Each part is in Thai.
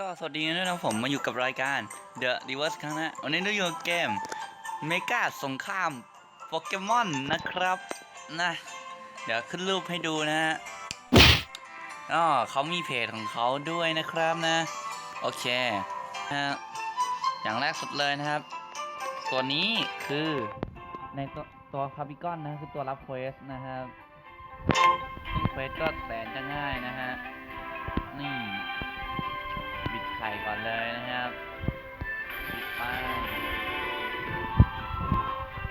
ก็สวัสดีนะผมมาอยู่กับรายการ The Reverse ครั้งนะวันนี้เราอยู่เกมเมกาสงครามโปเกมอนนะครับนะเดี๋ยวขึ้นรูปให้ดูนะฮะเขามีเพจของเขาด้วยนะครับนะโอเคนะอย่างแรกสุดเลยนะครับตัวนี้คือในตัวพาร์บิกอนนะคือตัวรับเควสนะครับซึ่งเควสก็แสนจะง่ายนะฮะนี่บิดไข่ก่อนเลยนะครับบิดไป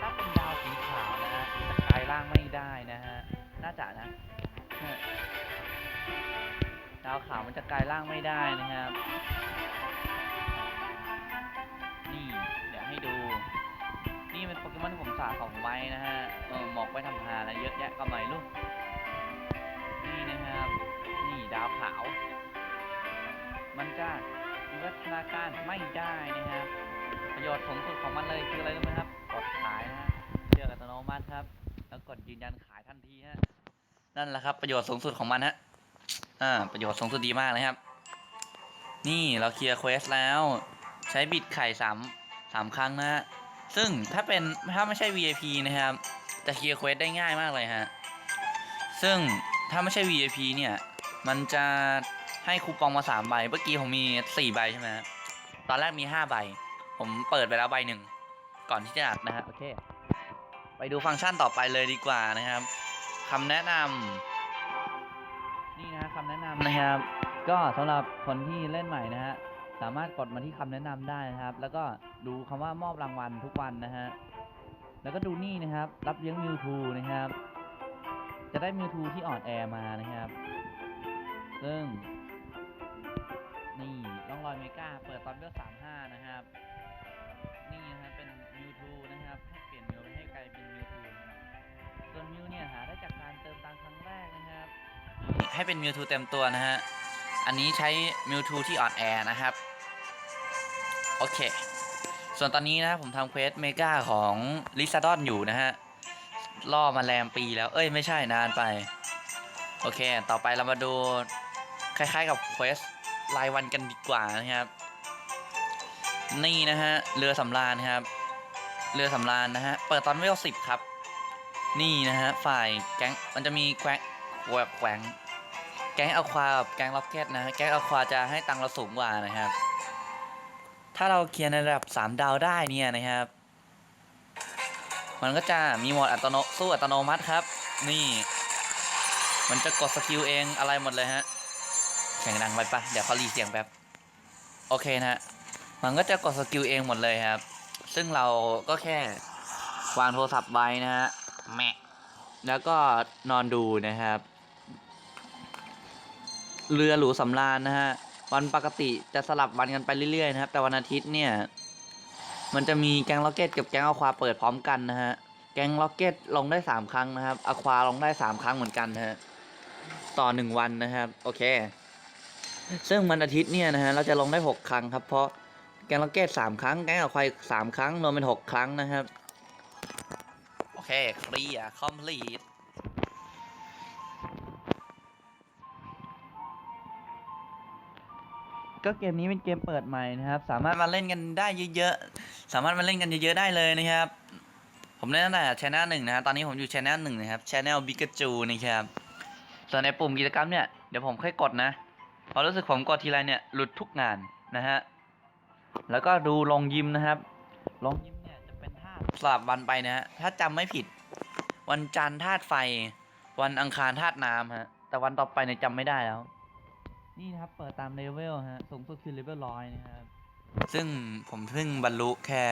ถ้าเป็นดาวสีขาวนะฮะจะกลายร่างไม่ได้นะฮะน่าจะนะดาวขาวมันจะกลายร่างไม่ได้นะครับนี่เดี๋ยวให้ดูนี่เป็นโปเกมอนที่ผมสะสมไว้นะฮะหมอกไว้ทำหาอะไรเยอะแยะก็ไม่รู้นี่นะครับนี่ดาวขาวมันจะวิวัฒนาการไม่ได้นะครับประโยชน์สูงสุดของมันเลยคืออะไรรู้ไหมครับกดขายนะฮะเลือกอัตโนมัติครับแล้วกดยืนยันขายทันทีฮะนั่นแหละครับประโยชน์สูงสุดของมันฮะประโยชน์สูงสุดดีมากเลยครับนี่เราเคลียร์เควสแล้วใช้บิดไข่สามครั้งนะฮะซึ่งถ้าไม่ใช่ VIP นะครับจะเคลียร์เควสได้ง่ายมากเลยฮะซึ่งถ้าไม่ใช่ VIP เนี่ยมันจะให้คูปองมา3 ใบเมื่อกี้ผมมี4 ใบใช่ไหมตอนแรกมี5 ใบผมเปิดไปแล้วใบหนึ่งก่อนที่จะอัดนะฮะโอเคไปดูฟังก์ชันต่อไปเลยดีกว่านะครับคำแนะนำนี่นะคำแนะนำนะครับก็สำหรับคนที่เล่นใหม่นะฮะสามารถกดมาที่คำแนะนำได้นะครับแล้วก็ดูคำว่ามอบรางวัลทุกวันนะฮะแล้วก็ดูนี่นะครับรับเลี้ยงมิวทูนะครับจะได้มิวทูที่อ่อนแอมานะครับซึ่งนี่ร่องรอยเมกาเปิดตอนเวล35นะครับนี่นะครับเป็นมิวทูนะครับให้เปลี่ยนมิวไปให้กลายเป็นมิวทูส่วนมิวเนี่ยหาได้จากการเติมตังครั้งแรกนะครับให้เป็นมิวทูเต็มตัวนะฮะอันนี้ใช้มิวทูที่อ่อนแอนะครับโอเคส่วนตอนนี้นะผมทำเควสเมกาของลิซาดอนอยู่นะฮะล่อมาแรมปีแล้วไม่ใช่นานไปโอเคต่อไปเรามาดูคล้ายๆกับเควสรายวันกันดีกว่านะครับนี่นะฮะเรือสำราญครับเรือสำราญนะฮะเปิดตอนเวล10ครับนี่นะฮะฝ่ายแก๊งมันจะมีแก๊งแก๊งอะควากับแก๊งล็อกเก็ตนะแก๊งอะควาจะให้ตังค์เราสูงกว่านะครับถ้าเราเคลียร์ในระดับ3 ดาวได้เนี่ยนะครับมันก็จะมีโหมดสู้อัตโนมัติครับนี่มันจะกดสกิลเองอะไรหมดเลยฮะเสียงดังไปปะเดี๋ยวเขารีเสียงแป๊บโอเคนะมันก็จะกดสกิลเองหมดเลยครับซึ่งเราก็แค่วางโทรศัพท์ไว้นะฮะแมะแล้วก็นอนดูนะครับเรือหรูสำราญนะฮะวันปกติจะสลับวันกันไปเรื่อยๆนะครับแต่วันอาทิตย์เนี่ยมันจะมีแก๊งล็อกเก็ตกับแก๊งอควาเปิดพร้อมกันนะฮะแก๊งล็อกเก็ตลงได้3 ครั้งนะครับอควาลงได้3 ครั้งเหมือนกันนะฮะต่อ1 วันนะครับโอเคซึ่งวันอาทิตย์เนี่ยนะฮะเราจะลงได้6 ครั้งครับเพราะแก๊งล็อกเก็ต3 ครั้งแก๊งอควา3 ครั้งรวมเป็น6 ครั้งนะครับโอเคเคลียร์คอมพลีทก็เกมนี้เป็นเกมเปิดใหม่นะครับสามารถมาเล่นกันได้เยอะๆสามารถมาเล่นกันเยอะๆได้เลยนะครับผมเล่นตั้งแต่ชแนล1นะฮะตอนนี้ผมอยู่ชแนล1นะครับชแนลบิกาจูนะครับส่วนในปุ่มกิจกรรมเนี่ยเดี๋ยวผมค่อยกดนะพอรู้สึกผมกดทีไรเนี่ยหลุดทุกงานนะฮะแล้วก็ดูลงยิมนะครับลงยิมเนี่ยจะเป็นธาตุสลับวันไปนะฮะถ้าจำไม่ผิดวันจันทร์ธาตุไฟวันอังคารธาตุน้ำฮะแต่วันต่อไปเนี่ยจำไม่ได้แล้วนี่นะครับเปิดตามเลเวลฮะสูงสุดคือเลเวล100นะครับซึ่งผมเพิ่งบรรลุแค่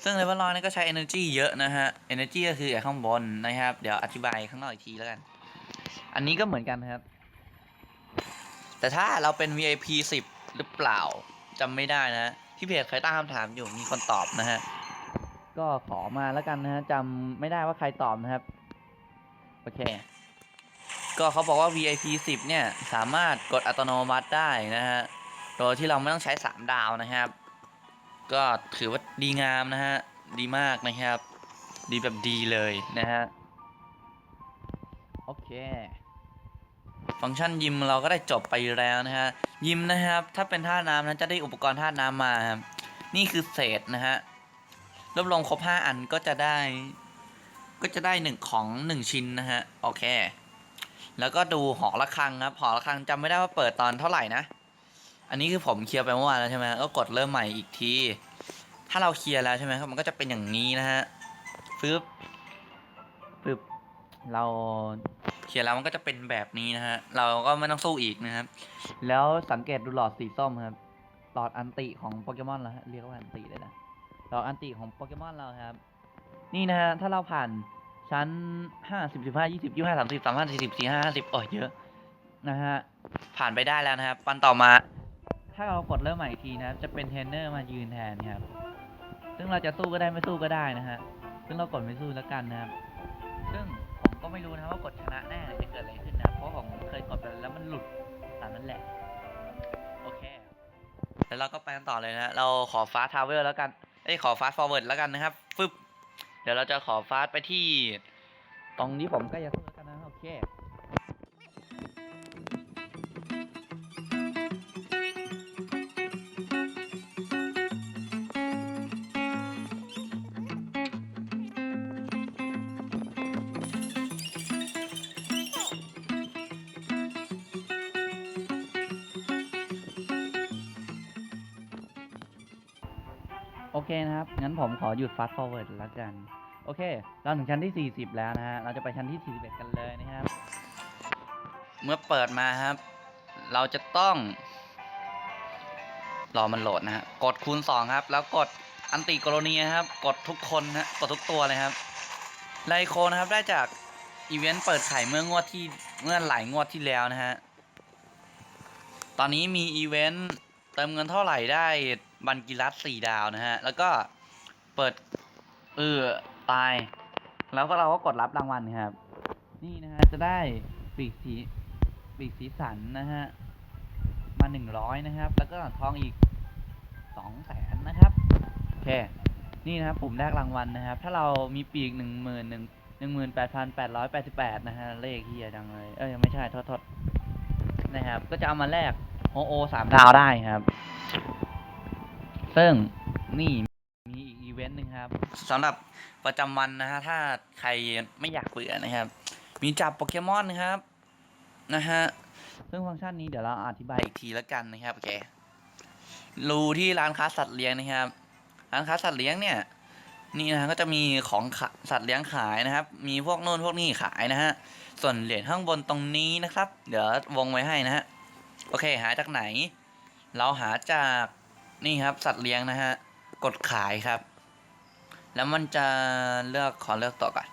ซึ่งเลเวล100นี่ก็ใช้ energy เยอะนะฮะ energy ก็คือข้างบนนะครับเดี๋ยวอธิบายข้างนอกอีกทีแล้วกันอันนี้ก็เหมือนกันครับแต่ถ้าเราเป็น VIP 10หรือเปล่าจำไม่ได้นะที่เพจเคยตั้งคำถามอยู่มีคนตอบนะฮะก็ขอมาแล้วกันนะฮะจำไม่ได้ว่าใครตอบนะครับโอเคก็เขาบอกว่า VIP 10เนี่ยสามารถกดอัตโนมัติได้นะฮะโดยที่เราไม่ต้องใช้3 ดาวนะครับก็ถือว่าดีงามนะฮะดีมากนะครับดีแบบดีเลยนะฮะโอเค ฟังก์ชันยิมเราก็ได้จบไปแล้วนะฮะยิมนะครับถ้าเป็นท่าน้ำนั้นจะได้อุปกรณ์ท่าน้ำมาครับนี่คือเศษนะฮะรวบรวมครบ5 อันก็จะได้1ของ1ชิ้นนะฮะโอเคแล้วก็ดูหอระฆังครับหอระฆังจำไม่ได้ว่าเปิดตอนเท่าไหร่นะอันนี้คือผมเคลียร์ไปเมื่อวานแล้วใช่ไหมก็กดเริ่มใหม่อีกทีถ้าเราเคลียร์แล้วใช่ไหมครับมันก็จะเป็นอย่างนี้นะฮะปึ๊บเราเคลียร์แล้วมันก็จะเป็นแบบนี้นะฮะเราก็ไม่ต้องสู้อีกนะครับแล้วสังเกตดูหลอดสีส้มครับหลอดอันติของโปเกมอนแล้วเรียกว่าอันติเลยนะหลอดอันติของโปเกมอนเราครับนี่นะฮะถ้าเราผ่านชั้น50 15 20 25 30 35 40 45 50เยอะนะฮะผ่านไปได้แล้วนะครับปันต่อมาถ้าเรากดเริ่มใหม่อีกทีนะครับจะเป็นเทรนเนอร์มายืนแทนครับซึ่งเราจะสู้ก็ได้ไม่สู้ก็ได้นะฮะซึ่งเรากดไม่สู้แล้วกันนะครับซึ่งผมก็ไม่รู้นะว่ากดชนะแน่จะเกิดอะไรขึ้นนะเพราะผมเคยกดไปแล้วมันหลุดตามนั้นแหละโอเคแล้วเราก็ไปกันต่อเลยนะเราขอฟาสต์ทราเวลแล้วกันขอฟาสต์ฟอร์เวิร์ดแล้วกันนะครับฟึบเดี๋ยวเราจะขอฟาสต์ไปที่ตรงนี้ผมก็จะสู้แล้วกันนะโอเคโอเคนะครับงั้นผมขอหยุด fast forward แล้วกันโอเคเราถึงชั้นที่40แล้วนะฮะเราจะไปชั้นที่41กันเลยนะครับเมื่อเปิดมาครับเราจะต้องรอมันโหลดนะฮะกดคูณ2ครับแล้วกดอันติโกโลเนียครับกดทุกคนนะกดทุกตัวเลยครับไลโคนะครับได้จากอีเวนต์เปิดไข่เมื่อหลายงวดที่แล้วนะฮะตอนนี้มีอีเวนต์เติมเงินเท่าไหร่ได้บันกิรัส4 ดาวนะฮะแล้วก็เปิดตายแล้วก็เราก็กดรับรางวัลครับนี่นะฮะจะได้ปีกสีสันนะฮะมา100นะครับแล้วก็ทองอีก200,000นะครับโอเคนี่นะครับปุ่มแรกรางวัลนะครับถ้าเรามีปีก18,888นะฮะเลขเฮียจังเลยไม่ใช่โทษนะครับก็จะเอามาแลกโอ3 ดาวได้ครับซึ่งนี่มีอีกอีเวนต์หนึ่งครับสำหรับประจำวันนะฮะถ้าใครไม่อยากเบื่อนะครับมีจับโปเกมอนนะครับนะฮะซึ่งฟังก์ชันนี้เดี๋ยวเราอธิบายอีกทีแล้วกันนะครับโอเครูที่ร้านค้าสัตว์เลี้ยงนะครับร้านค้าสัตว์เลี้ยงเนี่ยนี่นะก็จะมีของสัตว์เลี้ยงขายนะครับมีพวกโน่นพวกนี้ขายนะฮะส่วนเหรียญข้างบนตรงนี้นะครับเดี๋ยววงไว้ให้นะฮะโอเคหาจากไหนเราหาจากนี่ครับสัตว์เลี้ยงนะฮะกดขายครับแล้วมันจะขอเลือกตัวก่อน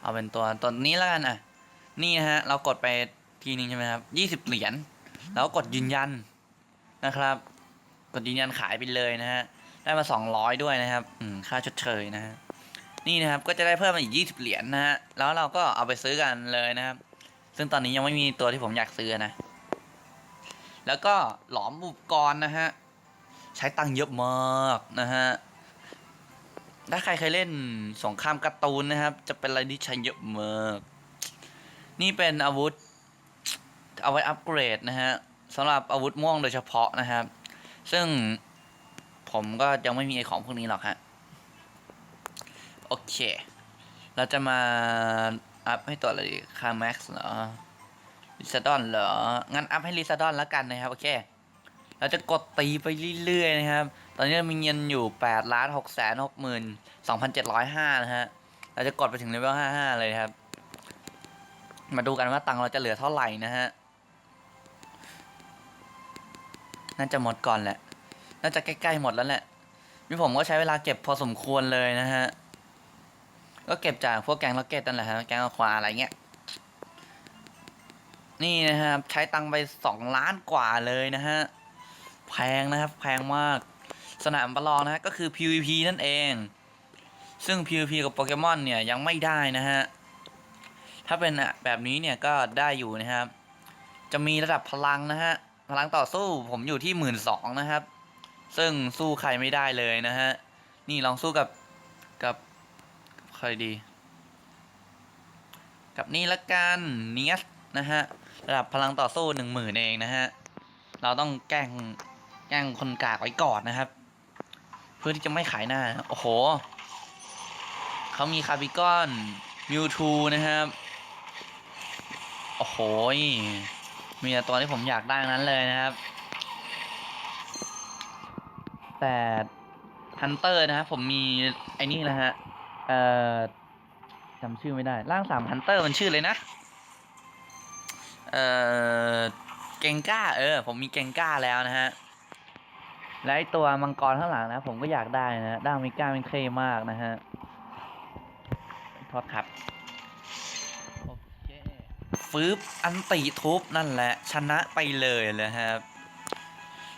เอาเป็นตัวนี้แล้วกันนี่นะฮะเรากดไปทีนึงใช่ไหมครับ20 เหรียญแล้วกดยืนยันนะครับกดยืนยันขายไปเลยนะฮะได้มา200ด้วยนะครับค่าชดเชยนะฮะนี่นะครับก็จะได้เพิ่มมาอีก20 เหรียญนะฮะแล้วเราก็เอาไปซื้อกันเลยนะครับซึ่งตอนนี้ยังไม่มีตัวที่ผมอยากซื้อนะแล้วก็หลอมอุปกรณ์นะฮะใช้ตังค์เยอะมากนะฮะถ้าใครเคยเล่นสงครามการ์ตูนนะครับจะเป็นอะไรที่ใช้เยอะมากนี่เป็นอาวุธเอาไว้อัปเกรดนะฮะสำหรับอาวุธม่วงโดยเฉพาะนะครับซึ่งผมก็ยังไม่มีไอของพวกนี้หรอกฮะโอเคเราจะมาอัพให้ตัวอะไรคาแม็กซ์เหรอลิซาดอนเหรองั้นอัพให้ลิซาดอนแล้วกันนะครับโอเคเราจะกดตีไปเรื่อยๆนะครับตอนนี้มีเงินอยู่8,662,705นะฮะเราจะกดไปถึงเลเวล55เลยครับมาดูกันว่าตังค์เราจะเหลือเท่าไหร่นะฮะน่าจะหมดก่อนแหละน่าจะใกล้ๆหมดแล้วแหละพี่ผมก็ใช้เวลาเก็บพอสมควรเลยนะฮะก็เก็บจากพวกแกงล็อกเก็ตนั่นแหละฮะแกงควาอะไรเงี้ยนี่นะครับใช้ตังค์ไป2 ล้านกว่าเลยนะฮะแพงนะครับแพงมากสนามประลองนะฮะก็คือ PVP นั่นเองซึ่ง PVP กับโปเกมอนเนี่ยยังไม่ได้นะฮะถ้าเป็นแบบนี้เนี่ยก็ได้อยู่นะครับจะมีระดับพลังนะฮะพลังต่อสู้ผมอยู่ที่12,000นะครับซึ่งสู้ใครไม่ได้เลยนะฮะนี่ลองสู้กับใครดีกับนี่ละกันเนียสนะฮะ ระดับพลังต่อสู้10,000เองนะฮะเราต้องแกล้งคนกากไว้ก่อนนะครับเพื่อที่จะไม่ขายหน้าโอ้โหเขามีคาร์บิกอนมิวทูนะครับโอ้โหมีแต่ตัวที่ผมอยากได้นั้นเลยนะครับแต่ฮันเตอร์นะครับผมมีไอ้นี่นะฮะเอ่อจำชื่อไม่ได้ร่าง3ฮันเตอร์มันชื่อเลยนะเอ่อเกงก้าผมมีเกงก้าแล้วนะฮะและไอตัวมังกรข้างหลังนะผมก็อยากได้นะด้ามมิก้ามันเท่มากนะฮะโทษครับโอเคฟืบอันติทุบนั่นแหละชนะไปเลยเลยครับ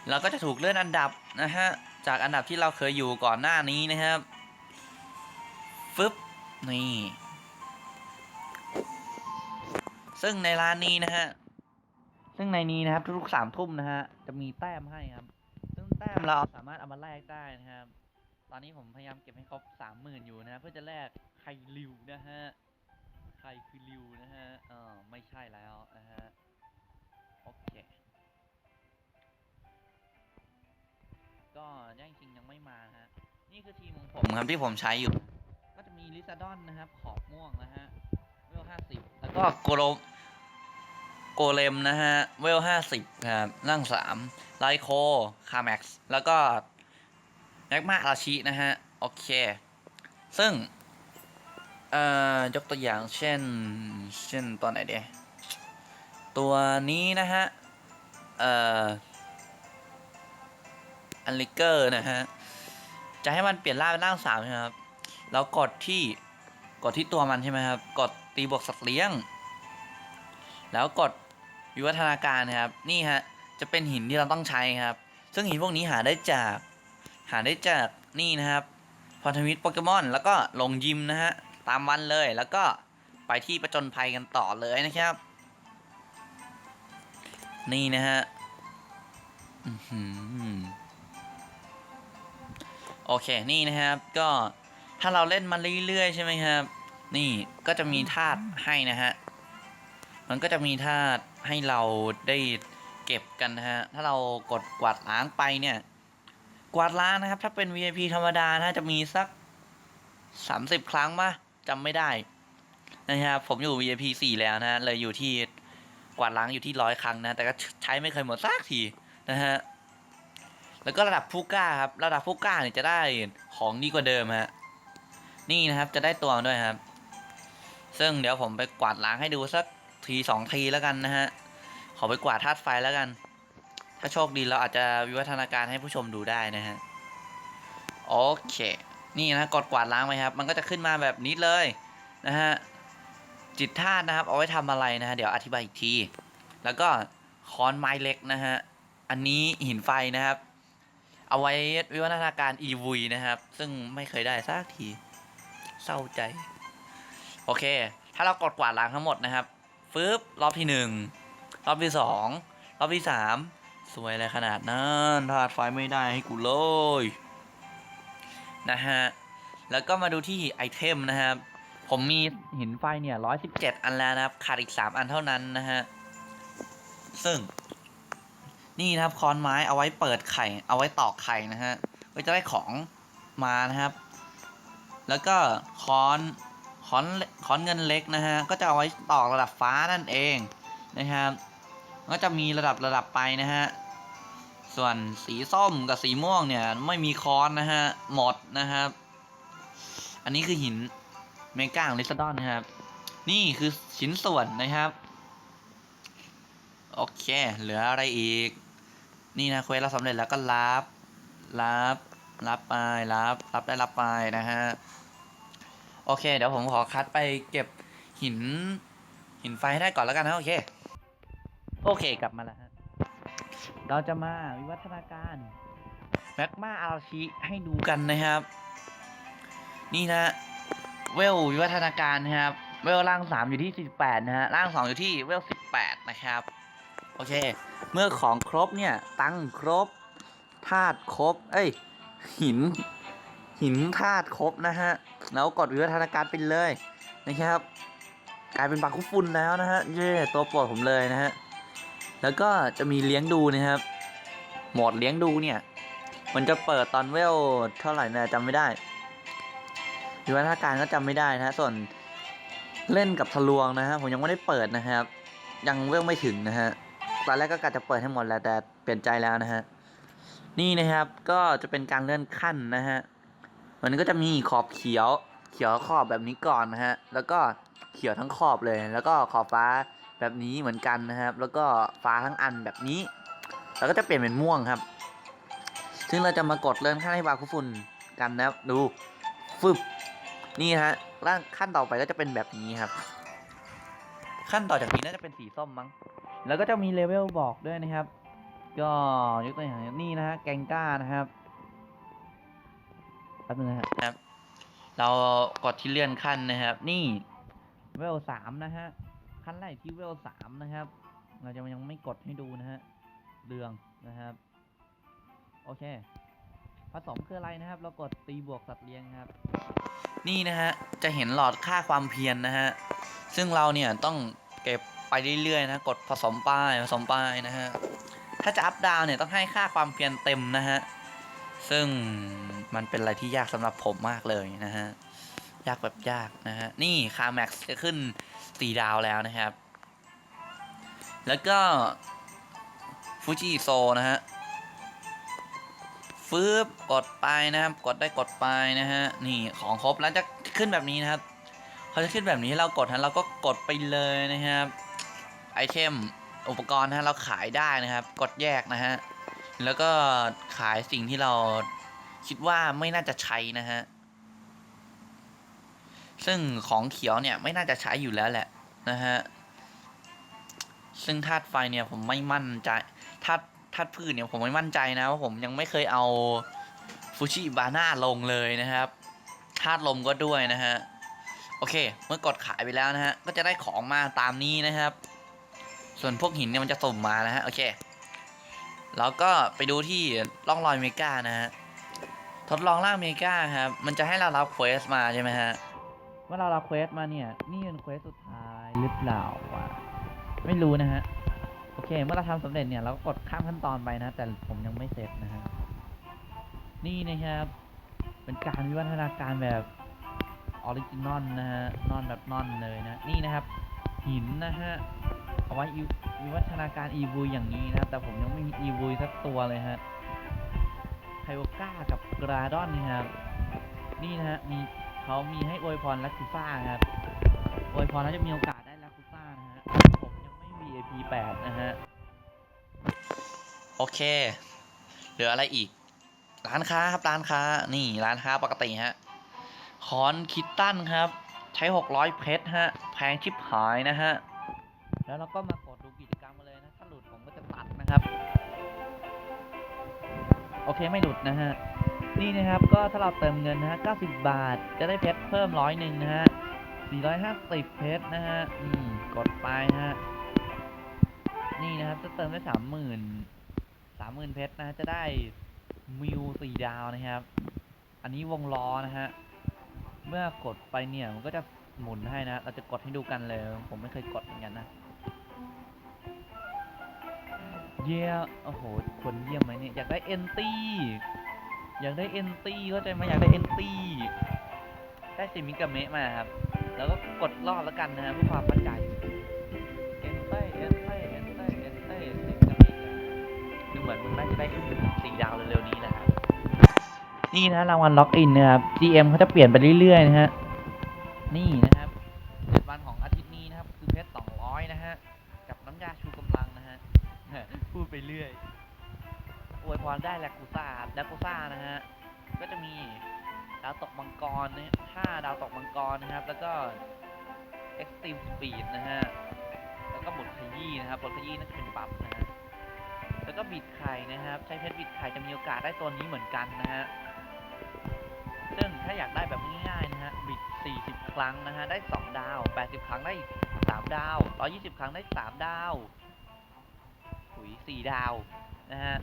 เราก็จะถูกเลื่อนอันดับนะฮะจากอันดับที่เราเคยอยู่ก่อนหน้านี้นะครับฟึบนี่ซึ่งในร้านนี้นะฮะซึ่งในนี้นะครับทุกๆ3 ทุ่มนะฮะจะมีแต้มให้ครับซึ่งแต้มเราสามารถเอามาแลกได้นะครับตอนนี้ผมพยายามเก็บให้ครบ30,000อยู่นะเพื่อจะแลกไคลิวนะฮะใครคือลิวนะฮะไม่ใช่แล้วนะฮะโอเคก็ย่งจริงยังไม่มาฮะนี่คือทีมของผมครับที่ผมใช้อยู่ก็จะมีลิซาดอนนะครับขอบม่วงนะฮะเวล50แล้วก็โกเลมนะฮะเวล50ครับร่าง3ไลโคคาแม็กซ์แล้วก็แม็กมาอาชินะฮะโอเคซึ่งยกตัวอย่างเช่นตัวไหนเดียตัวนี้นะฮะอันลิเกอร์นะฮะจะให้มันเปลี่ยนร่างเป็นร่าง3ใช่ไหมครับแล้วกดที่ตัวมันใช่ไหมครับกดตีบวกสัตว์เลี้ยงแล้วกดวิวัฒนาการนะครับนี่ฮะจะเป็นหินที่เราต้องใช้ครับซึ่งหินพวกนี้หาได้จากนี่นะครับพันธมิตรโปเกมอนแล้วก็ลงยิมนะฮะตามวันเลยแล้วก็ไปที่ประจนภัยกันต่อเลยนะครับนี่นะฮะโอเคนี่นะครับก็ถ้าเราเล่นมาเรื่อยๆใช่ไหมครับนี่ก็จะมีธาตุให้นะฮะมันก็จะมีธาตุให้เราได้เก็บกันนะฮะถ้าเรากดกวาดล้างไปเนี่ยกวาดล้างนะครับถ้าเป็น VIP ธรรมดานะจะมีสัก30 ครั้งป่ะจำไม่ได้นะครับผมอยู่ VIP 4แล้วนะเลยอยู่ที่กวาดล้างอยู่ที่100 ครั้งนะแต่ก็ใช้ไม่เคยหมดสักทีนะฮะแล้วก็ระดับผู้กล้าครับระดับผู้กล้าเนี่ยจะได้ของดีกว่าเดิมฮะนี่นะครับจะได้ตัวด้วยครับซึ่งเดี๋ยวผมไปกวาดล้างให้ดูสักที2 ทีแล้วกันนะฮะขอไปกวาดธาตุไฟแล้วกันถ้าโชคดีเราอาจจะวิวัฒนาการให้ผู้ชมดูได้นะฮะโอเคนี่นะกดกวาดล้างไหมครับมันก็จะขึ้นมาแบบนี้เลยนะฮะจิตธาตุนะครับเอาไว้ทำอะไรนะฮะเดี๋ยวอธิบายอีกทีแล้วก็ค้อนไม้เล็กนะฮะอันนี้หินไฟนะครับเอาไว้วิวัฒนาการอีวีนะครับซึ่งไม่เคยได้สักทีเศร้าใจโอเคถ้าเรากดกวาดล้างทั้งหมดนะครับฟึบรอบที่1รอบที่2รอบที่3สวยอะไรขนาดนั้นธาตุไฟไม่ได้ให้กูเลยนะฮะแล้วก็มาดูที่ไอเทมนะครับผมมีหินไฟเนี่ย117 อันแล้วนะครับขาดอีก3 อันเท่านั้นนะฮะซึ่งนี่นะครับค้อนไม้เอาไว้เปิดไข่เอาไว้ตอกไข่นะฮะไว้จะได้ของมานะครับแล้วก็ค้อนเงินเล็กนะฮะก็จะเอาไว้ตอกระดับฟ้านั่นเองนะครับก็จะมีระดับไปนะฮะส่วนสีส้มกับสีม่วงเนี่ยไม่มีค้อนนะฮะหมดนะครับอันนี้คือหินเมกาของลิซาดอนนะครับนี่คือชิ้นส่วนนะครับโอเคเหลืออะไรอีกนี่นะเควสเราสำเร็จแล้วก็รับไปรับได้รับไปนะฮะโอเคเดี๋ยวผมขอคัดไปเก็บหินไฟให้ได้ก่อนแล้วกันนะโอเคกลับมาแล้วฮะเราจะมาวิวัฒนาการแมกมาอาราชิให้ดูกันนะครับนี่นะเวลวิวัฒนาการนะครับเวลร่าง3อยู่ที่48นะฮะร่าง2อยู่ที่เวล18นะครับโอเคเมื่อของครบเนี่ยตังครบธาตุครบหินธาตุครบนะฮะแล้วกดวิวัฒนาการไปเลยนะครับ กลายเป็นบาคุฟุนแล้วนะฮะเย่ตัวโปรดผมเลยนะฮะแล้วก็จะมีเลี้ยงดูนะครับโหมดเลี้ยงดูเนี่ยมันจะเปิดตอนเวลเท่าไหร่นะจำไม่ได้วิวัฒนาการก็จำไม่ได้นะฮะส่วนเล่นกับทะลวงนะฮะผมยังไม่ได้เปิดนะครับยังเวลไม่ถึงนะฮะตอนแรกก็กะจะเปิดให้หมดแล้วแต่เปลี่ยนใจแล้วนะฮะนี่นะครับก็จะเป็นการเลื่อนขั้นนะฮะมันก็จะมีขอบเขียวขอบแบบนี้ก่อนนะฮะแล้วก็เขียวทั้งขอบเลยแล้วก็ขอบฟ้าแบบนี้เหมือนกันนะครับแล้วก็ฟ้าทั้งอันแบบนี้แล้วก็จะเปลี่ยนเป็นม่วงครับซึ่งเราจะมากดเลื่อนขั้นให้บาคุฟุนกันนะครับดูฟึบนี่ฮะร่างขั้นต่อไปก็จะเป็นแบบนี้ครับขั้นต่อจากนี้น่าจะเป็นสีส้มมั้งแล้วก็จะมีเลเวลบอกด้วยนะครับก็ยกตัวอย่างนี่นะฮะแกงก้านะครับแป๊บนึงนะครับเรากดที่เลื่อนขั้นนะครับนี่เวล3นะฮะขั้นแรกที่เวล3นะครับเราจะยังไม่กดให้ดูนะฮะเรืองนะครับโอเคผสมคืออะไรนะครับเรากดตีบวกสัตว์เลี้ยงครับนี่นะฮะจะเห็นหลอดค่าความเพียรนะฮะซึ่งเราเนี่ยต้องเก็บไปเรื่อยๆนะกดผสมป้ายนะฮะถ้าจะอัพดาวเนี่ยต้องให้ค่าความเพียรเต็มนะฮะซึ่งมันเป็นอะไรที่ยากสำหรับผมมากเลยนะฮะยากแบบยากนะฮะนี่ค่าแม็กซ์จะขึ้น4 ดาวแล้วนะครับแล้วก็ฟูจิโซนะฮะฟืบกดไปนะครับกดได้กดไปนะฮะนี่ของครบแล้วจะขึ้นแบบนี้นะครับเขาจะขึ้นแบบนี้เรากดฮะเราก็กดไปเลยนะครับไอเทมอุปกรณ์ฮะเราขายได้นะครับกดแยกนะฮะแล้วก็ขายสิ่งที่เราคิดว่าไม่น่าจะใช้นะฮะซึ่งของเขียวเนี่ยไม่น่าจะใช้อยู่แล้วแหละนะฮะซึ่งธาตุไฟเนี่ยผมไม่มั่นใจธาตุพืชเนี่ยผมไม่มั่นใจนะว่าผมยังไม่เคยเอาฟูชิบาน่าลงเลยนะครับธาตุลมก็ด้วยนะฮะโอเคเมื่อกดขายไปแล้วนะฮะก็จะได้ของมาตามนี้นะครับส่วนพวกหินเนี่ยมันจะสุ่มมานะฮะโอเคแล้วก็ไปดูที่ร่องรอยเมกานะฮะทดลองล่างเมกาครับมันจะให้เรารับเควสมาใช่ไหมฮะเมื่อเรารับเควสมาเนี่ยนี่เป็นเควสสุดท้ายหรือเปล่าวะไม่รู้นะฮะโอเคเมื่อเราทำสำเร็จเนี่ยเราก็กดข้ามขั้นตอนไปนะแต่ผมยังไม่เสร็จนะฮะนี่นะครับเป็นการวิวัฒนาการแบบออริจินอลนะฮะนอนแบบนอนเลยนะนี่นะครับหินนะฮะเอาไว้วิวัฒนาการอีวูอย่างนี้นะครับแต่ผมยังไม่มีอีวูสักตัวเลยฮะไคโอก้ากับกราดอนนี่ครับนี่นะฮะเขามีให้อวยพรลักซูซ่าครับอวยพรแล้วจะมีโอกาสได้ลักซูซ่านะฮะผมยังไม่ VIP 8นะฮะโอเคเหลืออะไรอีกร้านค้าครับร้านค้านี่ร้านค้าปกติฮะคอนคิตตันครับใช้600เพชรฮะแพงชิบหายนะฮะแล้วเราก็มากดดูกิจกรรมมาเลยนะถ้าหลุดผมก็จะตัดนะครับโอเคไม่หลุดนะฮะนี่นะครับก็ถ้าเราเติมเงินนะฮะ90 บาทจะได้เพชรเพิ่ม100นะฮะ450เพชรนะฮะกดไปฮะนี่นะครับจะเติมได้30,000เพชรนะจะได้มิว4 ดาวนะครับอันนี้วงล้อนะฮะเมื่อกดไปเนี่ยมันก็จะหมุนให้นะเราจะกดให้ดูกันเลยผมไม่เคยกดเหมือนกันนะเยี่ยโอ้โหคนเยี่ยมไหมเนี่ยอยากได้เอนตี้เข้าใจไหมอยากได้เอนตี้ได้ซิมิกาเมะมาครับแล้วก็กดรอบแล้วกันนะฮะเพื่อความมั่นใจเอนตี้ซิมิกาเมะดูเหมือนมึงน่าจะได้ขึ้น4 ดาวเร็วๆนี้นะครับนี่นะรางวัลล็อกอินนะครับ GM เขาจะเปลี่ยนไปเรื่อยๆนะฮะนี่นะครับ7 วันของอาทิตย์นี้นะครับคือเพชร200นะฮะกับน้ำยาชูกำลังนะฮะพูดไปเรื่อยอวยพรได้แลคูซ่านะฮะก็จะมีดาวตกมังกรนะ5 ดาวตกมังกรนะครับแล้วก็ Extreme Speed นะฮะแล้วก็บทขยี้นะครับบทขยี้นั่นเป็นบัฟนะฮะแล้วก็บิดไข่นะครับใช้เพชรบิดไข่จะมีโอกาสได้ตัวนี้เหมือนกันนะฮะซึ่งถ้าอยากได้แบบง่ายๆนะฮะบิด40 ครั้งนะฮะได้2 ดาว80 ครั้งได้3 ดาว120 ครั้งได้3 ดาว4 ดาวนะฮะ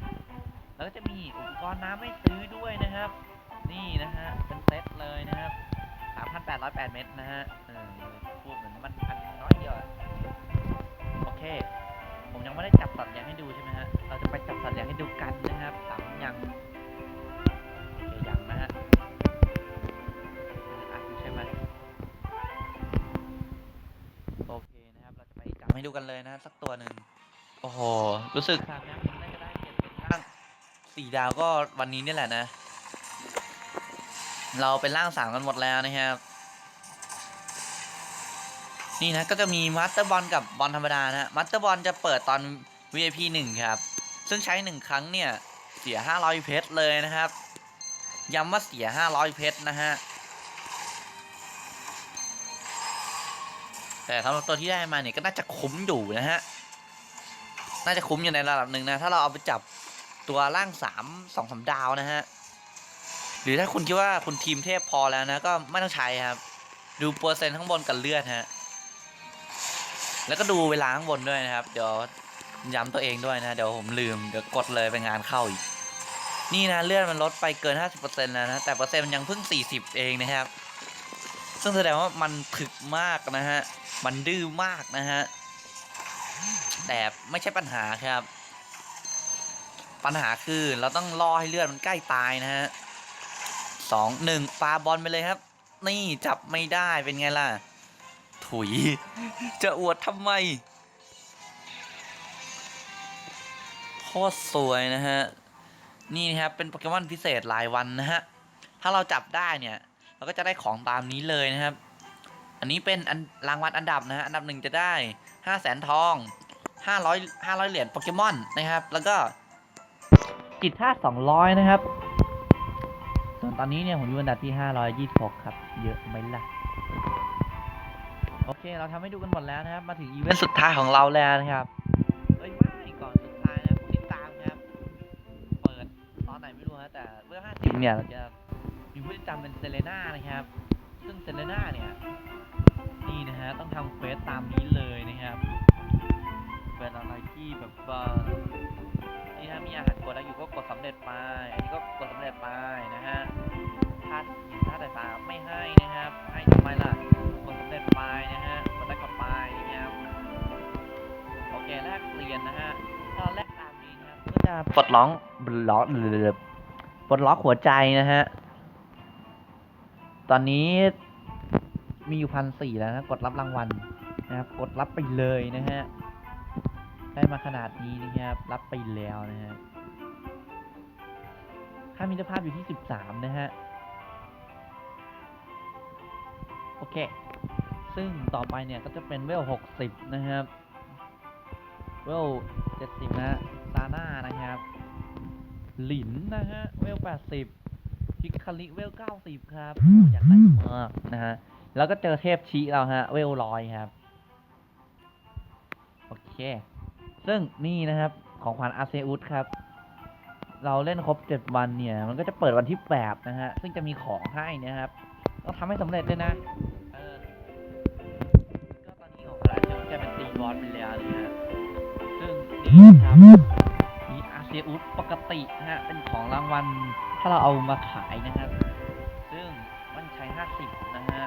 แล้วก็จะมีอุปกรณ์น้ำให้ซื้อด้วยนะครับนี่นะฮะเป็นเซตเลยนะครับ 808 เม็ดนะฮะพูดเหมือนมันอันน้อยเดียวอะโอเคผมยังไม่ได้จับสัตว์เลี้ยงให้ดูใช่ไหมฮะเราจะไปจับสัตว์เลี้ยงให้ดูกันนะครับ3ยังโอเคยังนะฮะอัดอยู่ใช่ไหมโอเคนะครับเราจะไปจับให้ดูกันเลยนะสักตัวหนึ่งโอ้โหรู้สึกทางนี้มันน่าจะได้เก็บเป็นร่าง4 ดาวก็วันนี้นี่แหละนะเราเป็นร่าง3กันหมดแล้วนะครับนี่นะก็จะมีมาสเตอร์บอลกับบอลธรรมดานะมาสเตอร์บอลจะเปิดตอน VIP 1ครับซึ่งใช้1ครั้งเนี่ยเสีย500เพชรเลยนะครับย้ำว่าเสีย500เพชรนะฮะแต่สำหรับตัวที่ได้มาเนี่ยก็น่าจะคุ้มอยู่นะฮะน่าจะคุ้มอยู่ในระดับหนึ่งนะถ้าเราเอาไปจับตัวล่าง2-3 ดาวนะฮะหรือถ้าคุณคิดว่าคุณทีมเทพพอแล้วนะก็ไม่ต้องใช้ครับดูเปอร์เซ็นต์ข้างบนกับเลือดฮะแล้วก็ดูเวลาข้างบนด้วยนะครับเดี๋ยวย้ำตัวเองด้วยนะเดี๋ยวผมลืมเดี๋ยวกดเลยไปงานเข้าอีกนี่นะเลือดมันลดไปเกิน 50% แล้วนะแต่เปอร์เซ็นต์มันยังเพิ่ง40เองนะครับซึ่งแสดงว่ามันถึกมากนะฮะมันดื้อมากนะฮะแต่ไม่ใช่ปัญหาครับปัญหาคือเราต้องรอให้เลือดมันใกล้ตายนะฮะ2-1ปาบอลไปเลยครับนี่จับไม่ได้เป็นไงล่ะถุยจะอวดทำไมโคตรสวยนะฮะนี่นะครับเป็นโปเกมอนพิเศษรายวันนะฮะถ้าเราจับได้เนี่ยเราก็จะได้ของตามนี้เลยนะครับอันนี้เป็นรางวัลอันดับนะฮะอันดับ1จะได้500,000 ทอง500เหรียญโปเกมอนนะครับแล้วก็จิตธาตุ200นะครับส่วนตอนนี้เนี่ยผมอยู่อันดับที่526ครับเยอะไหมล่ะโอเคเราทำให้ดูกันหมดแล้วนะครับมาถึงอีเวนต์สุดท้ายของเราแล้วนะครับไม่ก่อนสุดท้ายนะผู้ติดตามครับเปิดตอนไหนไม่รู้ฮะแต่เมื่อ50เนี่ยเราจะมีผู้ติดตามเป็นเซเลน่านะครับซึ่งเซเลน่าเนี่ยนี่นะฮะต้องทำเควสตามนี้เลยนะครับเป็นอะไรที่แบบว่านี่ถ้ามีอาหารกดแล้วอยู่ก็กดสำเร็จไปอันนี้ก็กดสำเร็จไปนะฮะถ้าแต่ตาไม่ให้นะครับให้ทำไมล่ะกดสำเร็จไปนะฮะกดได้กดไปนะครับโอเคแลกเปลี่ยนนะฮะถ้าเราแลกตามนี้นะครับก็จะปลดล็อกหัวใจนะฮะตอนนี้มีอยู่1,400แล้วนะกดรับรางวัลนะครับกดรับไปเลยนะฮะได้มาขนาดนี้นะครับรับไปแล้วนะฮะค่ามิตรภาพอยู่ที่13นะฮะโอเคซึ่งต่อไปเนี่ยก็จะเป็นเวล60นะครับเวล70นะซาน่านะครับหลินนะฮะเวล80ฮิคาริเวล90ครับอยากได้มากนะฮะแล้วก็เจอเทพชิเราฮะเวล100ครับโอเคซึ่งนี่นะครับของขวัญอาเซอุสครับเราเล่นครบ7วันเนี่ยมันก็จะเปิดวันที่8นะฮะซึ่งจะมีของให้นะครับต้องทำให้สำเร็จด้วยนะก็ตอนนี้ของขวัญจะเป็นตีบอสไปแล้วนะฮะซึ่งนี่ครับมีอาเซอุสปกตินะฮะเป็นของรางวัลถ้าเราเอามาขายนะครับซึ่งมันใช้50นะฮะ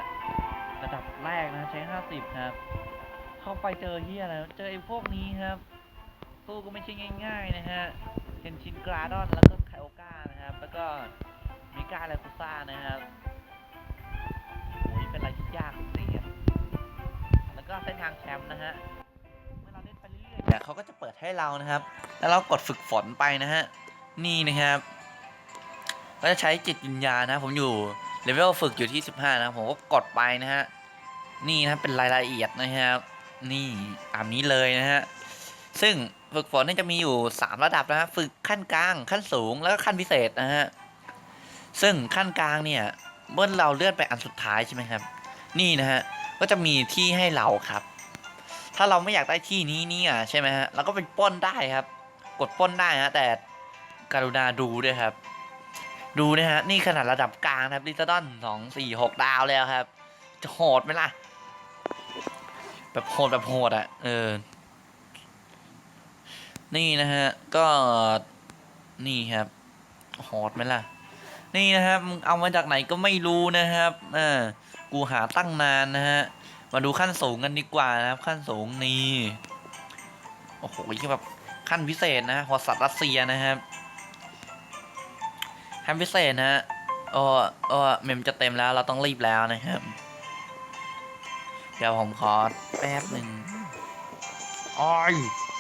ระดับแรกนะใช้50ครับเข้าไปเจอเฮียอะไรเจอไอ้พวกนี้ครับสู้ก็ไม่ใช่ง่ายๆนะฮะเทนชินกราดอนแล้วก็ไคโอก้านะครับแล้วก็มิก้าและคุซ่านะครับโอ้ยเป็นอะไรที่ยากเสียแล้วก็เส้นทางแชมป์นะฮะเมื่อเราเล่นไปเรื่อยๆเนี่ยเขาก็จะเปิดให้เรานะครับแล้วเรากดฝึกฝนไปนะฮะนี่นะครับก็จะใช้จิตวิญญาณนะผมอยู่เลเวลฝึกอยู่ที่15นะผมก็กดไปนะฮะนี่นะเป็นรายละเอียดนะครับนี่ตามนี้เลยนะฮะซึ่งฝึกฝนนี่จะมีอยู่3ระดับนะฮะฝึกขั้นกลางขั้นสูงแล้วก็ขั้นพิเศษนะฮะซึ่งขั้นกลางเนี่ยเมื่อเราเลื่อนไปอันสุดท้ายใช่ไหมครับนี่นะฮะก็จะมีที่ให้เราครับถ้าเราไม่อยากได้ที่นี้เนี่ยใช่ไหมฮะเราก็ไปปล้นได้ครับกดปล้นได้ฮะแต่กรุณาดูด้วยครับดูนะฮะนี่ขนาดระดับกลางครับลิซาดอน2-4-6 ดาวแล้วครับจะโหดไหมล่ะแบบโหดอ่ะนี่นะฮะก็นี่ครับโหดไหมล่ะนี่นะครับมึงเอามาจากไหนก็ไม่รู้นะครับ กูหาตั้งนานนะฮะมาดูขั้นสูงกันดีกว่านะครับขั้นสูงนี่โอ้โหที่แบบขั้นพิเศษนะหัวสัตว์รัสเซียนะครับขั้นพิเศษนะฮะเมมจะเต็มแล้วเราต้องรีบแล้วนะครับเดี๋ยวผมขอแป๊บหนึ่งอ้อย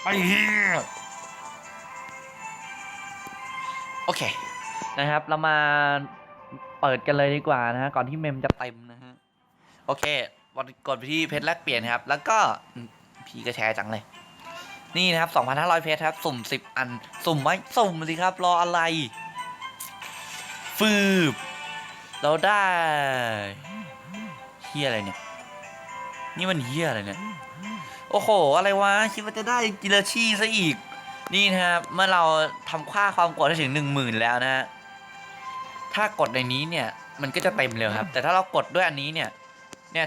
ไอ้เหี้ยโอเคนะครับเรามาเปิดกันเลยดีกว่านะฮะก่อนที่เมมจะเต็มนะฮะโอเคกดไปที่เพชรแลกเปลี่ยนครับแล้วก็พี่ก็แชร์จังเลยนี่นะครับ 2,500 เพชรครับสุ่ม10อันสุ่มไหมสุ่มสิครับรออะไรฟืบเราได้เฮียอะไรเนี่ยนี่มันเฮียอะไรเนี่ยโอ้โหอะไรวะคิดว่าจะได้จิราชีซะอีกนี่นะครับเมื่อเราทำค่าความกดได้ถึง 10,000 แล้วนะฮะถ้ากดในนี้เนี่ยมันก็จะเต็มเลยครับแต่ถ้าเรากดด้วยอันนี้เนี่ย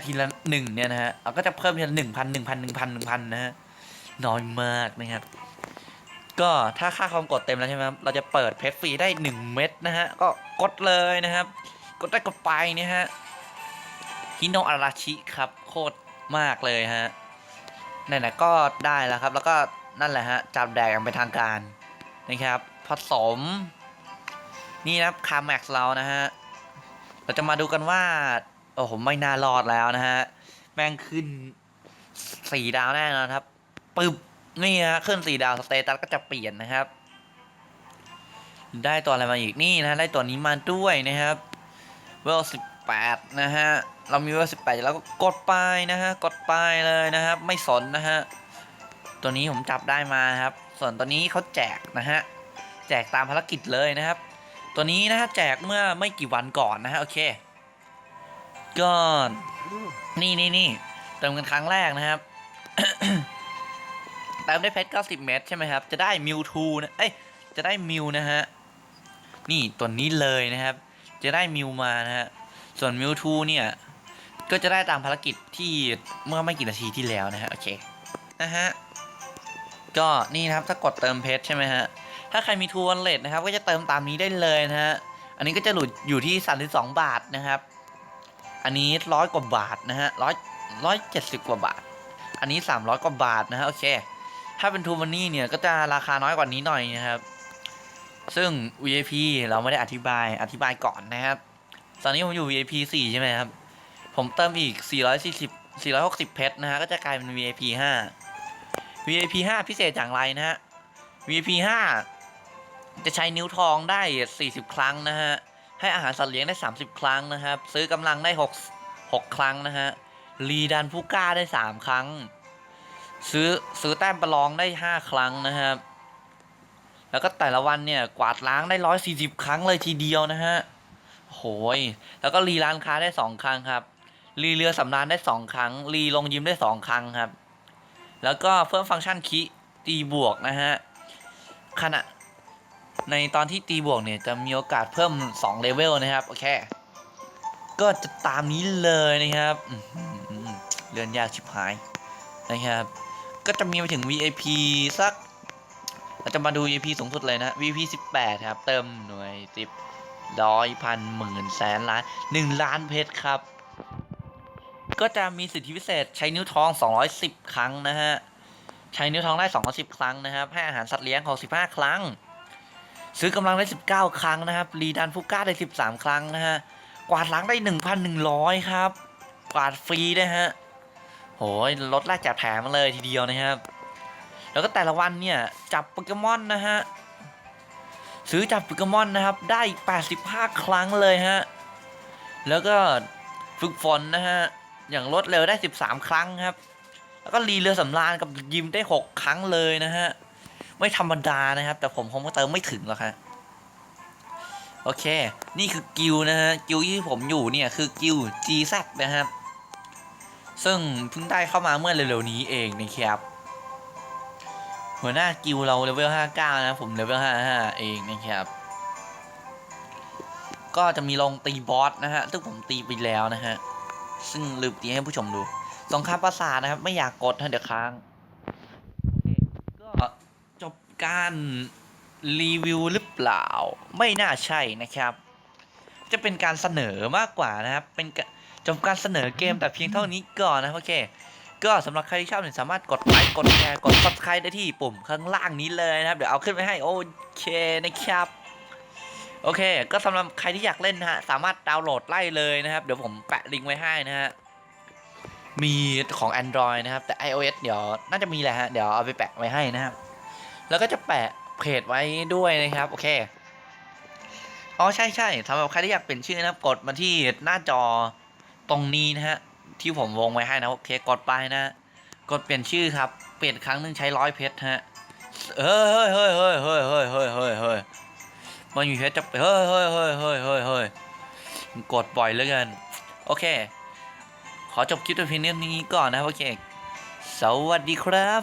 ทีละ1เนี่ยนะฮะเราก็จะเพิ่มทีละ1,000นะฮะน้อยมากนะครับก็ถ้าค่าความกดเต็มแล้วใช่ไหมครับเราจะเปิดเพชรฟรีได้1 เม็ดนะฮะก็กดเลยนะครับกดได้กดไปนะฮะฮิโนอาราชิครับโคตรมากเลยฮะไหนๆก็ได้แล้วครับแล้วก็นั่นแหละฮะจับแดกอย่างเป็นทางการนะครับผสมนี่นะครับคาแม็กซ์เรานะฮะเราจะมาดูกันว่าโอ้โหไม่น่ารอดแล้วนะฮะแม่งขึ้น4 ดาวแน่นอนครับปึ๊บนี่ฮะขึ้น4 ดาวสเตตัสก็จะเปลี่ยนนะครับได้ตัวอะไรมาอีกนี่นะได้ตัวนี้มาด้วยนะครับเวล18นะฮะเรามีเวล18แล้วก็กดไปนะฮะกดไปเลยนะครับไม่สนนะฮะตัวนี้ผมจับได้มาครับส่วนตัวนี้เขาแจกนะฮะแจกตามภารกิจเลยนะครับตัวนี้นะฮะแจกเมื่อไม่กี่วันก่อนนะฮะโอเคก็นี่เติมกันครั้งแรกนะครับ เติมได้เพชร90 เม็ดใช่ไหมครับจะได้มิวทูนะจะได้มิวนะฮะนี่ตัวนี้เลยนะครับจะได้มิวมานะฮะส่วนมิวทูเนี่ยก็จะได้ตามภารกิจที่เมื่อไม่กี่นาทีที่แล้วนะฮะโอเคนะฮะก็นี่นะครับถ้ากดเติมเพชรใช่ไหมฮะถ้าใครมีทูวอลเล็ตนะครับก็จะเติมตามนี้ได้เลยนะฮะอันนี้ก็จะหลุดอยู่ที่32 บาทนะครับอันนี้100 กว่าบาทนะฮะ170 กว่าบาทอันนี้300 กว่าบาทนะฮะโอเคถ้าเป็นทูมันนี่เนี่ยก็จะราคาน้อยกว่านี้หน่อยนะครับซึ่ง VIP เราไม่ได้อธิบายก่อนนะครับตอนนี้ผมอยู่ VIP 4ใช่ไหมครับผมเติมอีก460 เพชรนะฮะก็จะกลายเป็น VIP 5 VIP 5พิเศษอย่างไรนะฮะ VIP 5จะใช้นิ้วทองได้40 ครั้งนะฮะให้อาหารสัตว์เลี้ยงได้30 ครั้งนะครับซื้อกำลังได้6 ครั้งนะฮะรีดันผู้กล้าได้3 ครั้งซื้อแต้มประลองได้5 ครั้งนะครับแล้วก็แต่ละวันเนี่ยกวาดล้างได้140 ครั้งเลยทีเดียวนะฮะโหยแล้วก็รีร้านค้าได้2 ครั้งครับรีเรือสำราญได้2 ครั้งรีลงยิมได้2 ครั้งครับแล้วก็เพิ่มฟังก์ชันคิตีบวกนะฮะขณะในตอนที่ตีบวกเนี่ยจะมีโอกาสเพิ่ม2 เลเวลนะครับโอเคก็จะตามนี้เลยนะครับเลื่อนยากชิบหายนะครับก็จะมีไปถึง VIP สักเราจะมาดู VIP สูงสุดเลยนะ VIP 18ครับเติมหน่วย10 100 พันหมื่นแสนล้าน1 ล้านเพชรครับก็จะมีสิทธิพิเศษใช้นิ้วทอง210 ครั้งนะฮะใช้นิ้วทองได้210 ครั้งนะครับให้อาหารสัตว์เลี้ยง65 ครั้งซื้อกำลังได้19 ครั้งนะครับรีดันฟูก้าได้13 ครั้งนะฮะกวาดล้างได้ 1,100 ครับกวาดฟรีนะฮะโหยลดแรกแจกแถมมาเลยทีเดียวนะครับแล้วก็แต่ละวันเนี่ยจับโปเกมอนนะฮะซื้อจับโปเกมอนนะครับได้85 ครั้งเลยฮะแล้วก็ฝึกฝนนะฮะอย่างรวดเร็วได้13 ครั้งครับแล้วก็รีเรือสำราญกับยิมได้6 ครั้งเลยนะฮะไม่ธรรมดานะครับแต่ผมคงเติมไม่ถึงหรอกฮะโอเคนี่คือกิลนะฮะกิลที่ผมอยู่เนี่ยคือกิล GZ นะครับซึ่งเพิ่งได้เข้ามาเมื่อเร็วๆนี้เองนะครับหัวหน้ากิลเราเลเวล59นะผมเลเวล55เองนะครับก็จะมีลงตีบอสนะฮะซึ่งผมตีไปแล้วนะฮะซึ่งลืมตีให้ผู้ชมดูสงครามประสาทนะครับไม่อยากกดนะเดี๋ยวค้างก็จบการรีวิวหรือเปล่าไม่น่าใช่นะครับจะเป็นการเสนอมากกว่านะครับเป็น จบการเสนอเกมแต่เพียงเท่านี้ก่อนนะโอเคก็สำหรับใครที่ชอบเนี่ยสามารถกดไลค์กดแชร์กด subscribe ได้ที่ปุ่มข้างล่างนี้เลยนะครับเดี๋ยวเอาขึ้นไปให้โอเคนะครับโอเคก็สำหรับใครที่อยากเล่นนะฮะสามารถดาวน์โหลดไล่เลยนะครับเดี๋ยวผมแปะลิงก์ไว้ให้นะฮะมีของ Android นะครับแต่ iOS เดี๋ยวน่าจะมีแหละฮะเดี๋ยวเอาไปแปะไว้ให้นะครับแล้วก็จะแปะเพจไว้ด้วยนะครับโอเคอ๋อใช่สำหรับใครที่อยากเปลี่ยนชื่อนะครับกดมาที่หน้าจอตรงนี้นะฮะที่ผมวงไว้ให้นะโอเคกดไปนะกดเปลี่ยนชื่อครับเปลี่ยนครั้งหนึ่งใช้100 เพชรฮะเฮ้ยมันมีเพชรจะเฮ้ยกดบ่อยเหลือเกินโอเคขอจบคลิปแต่เพียงเท่านี้ก่อนนะครับโอเคสวัสดีครับ